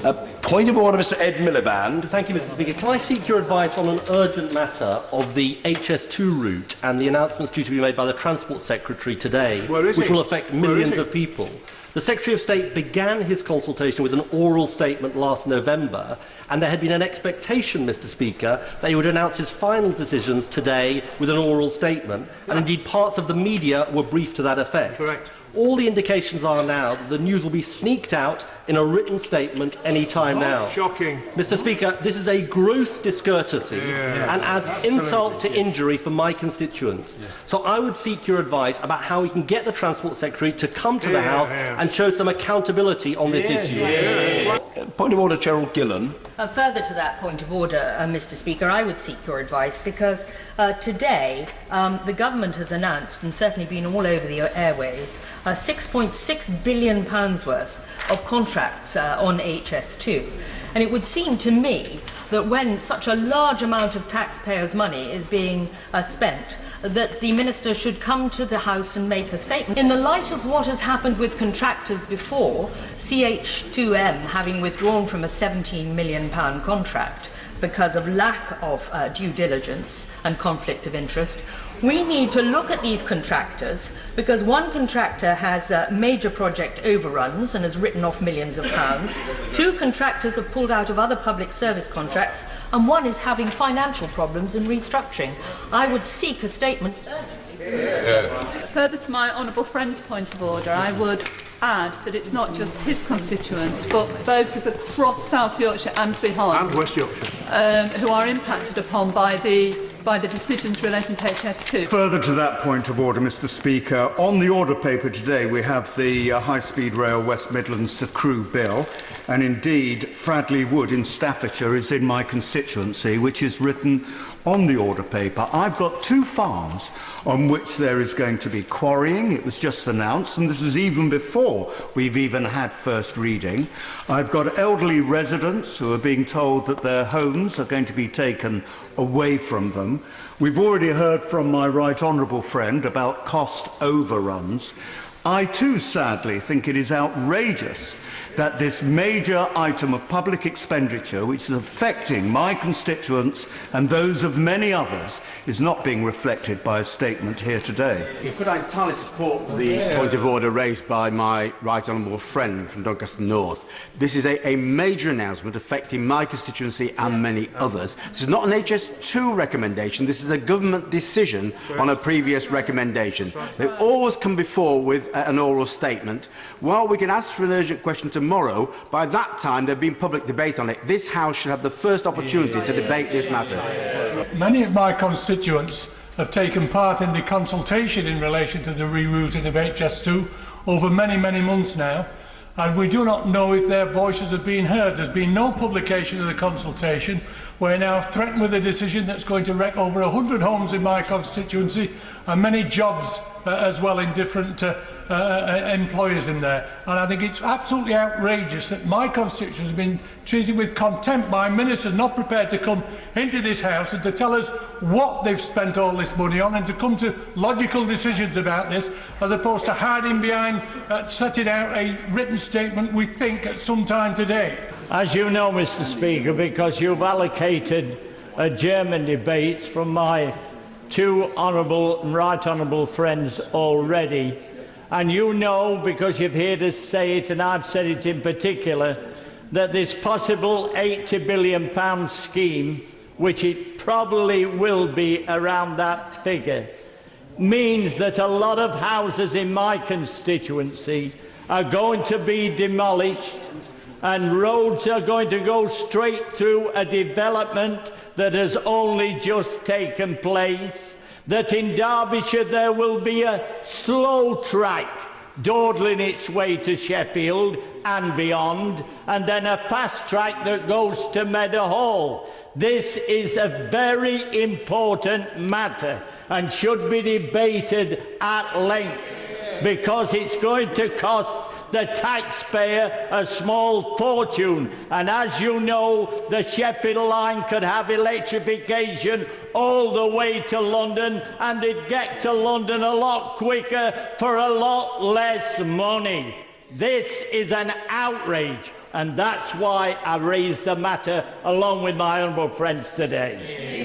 Point of order, Mr. Ed Miliband. Thank you, Mr. Speaker. Can I seek your advice on an urgent matter of the HS2 route and the announcements due to be made by the Transport Secretary today, which will affect millions of people? The Secretary of State began his consultation with an oral statement last November, and there had been an expectation, Mr. Speaker, that he would announce his final decisions today with an oral statement, and indeed parts of the media were briefed to that effect. Correct. All the indications are now that the news will be sneaked out in a written statement any time now. Shocking. Mr. Speaker, this is a gross discourtesy and adds insult to injury for my constituents. So I would seek your advice about how we can get the Transport Secretary to come to the House and show some accountability on this issue. Point of order, Gerald Gillen. Further to that point of order, Mr. Speaker, I would seek your advice because today the government has announced, and certainly been all over the airways, £6.6 billion worth of contracts on HS2. And it would seem to me that when such a large amount of taxpayers' money is being spent, that the Minister should come to the House and make a statement. In the light of what has happened with contractors before, CH2M having withdrawn from a £17 million contract because of lack of due diligence and conflict of interest, we need to look at these contractors because one contractor has major project overruns and has written off millions of pounds. Two contractors have pulled out of other public service contracts, and one is having financial problems and restructuring. I would seek a statement. Further to my honourable friend's point of order, I would add that it's not just his constituents but voters across South Yorkshire and beyond, And West Yorkshire. who are impacted upon by the decisions relating to HS2. Further to that point of order, Mr. Speaker, on the order paper today we have the High-Speed Rail West Midlands to Crewe bill, and indeed Fradley Wood in Staffordshire is in my constituency, which is written on the order paper. I've got two farms on which there is going to be quarrying. It was just announced, and this is even before we've even had first reading. I've got elderly residents who are being told that their homes are going to be taken away from them. We've already heard from my right honourable friend about cost overruns. I too, sadly, think it is outrageous that this major item of public expenditure, which is affecting my constituents and those of many others, is not being reflected by a statement here today. Could I entirely support the point of order raised by my right honourable friend from Doncaster North? This is a major announcement affecting my constituency and many others. This is not an HS2 recommendation, this is a government decision on a previous recommendation. They've always come before with an oral statement. While we can ask for an urgent question tomorrow, by that time there has been public debate on it. This House should have the first opportunity to debate this matter. Many of my constituents have taken part in the consultation in relation to the rerouting of HS2 over many, many months now, and we do not know if their voices have been heard. There's been no publication of the consultation. We're now threatened with a decision that's going to wreck over 100 homes in my constituency and many jobs as well in different employers in there. And I think it's absolutely outrageous that my constituents have been treated with contempt by ministers not prepared to come into this House and to tell us what they've spent all this money on and to come to logical decisions about this, as opposed to hiding behind setting out a written statement, we think, at some time today. As you know, Mr. Speaker, because you've allocated German debates from my two honourable and right honourable friends already, and you know, because you've heard us say it, and I've said it in particular, that this possible £80 billion scheme, which it probably will be around that figure, means that a lot of houses in my constituency are going to be demolished and roads are going to go straight through a development that has only just taken place, that in Derbyshire there will be a slow track dawdling its way to Sheffield and beyond, and then a fast track that goes to Meadowhall. This is a very important matter and should be debated at length, because it's going to cost the taxpayer a small fortune. And as you know, the Sheffield line could have electrification all the way to London, and they'd get to London a lot quicker for a lot less money. This is an outrage. and that's why I raised the matter along with my honourable friends today.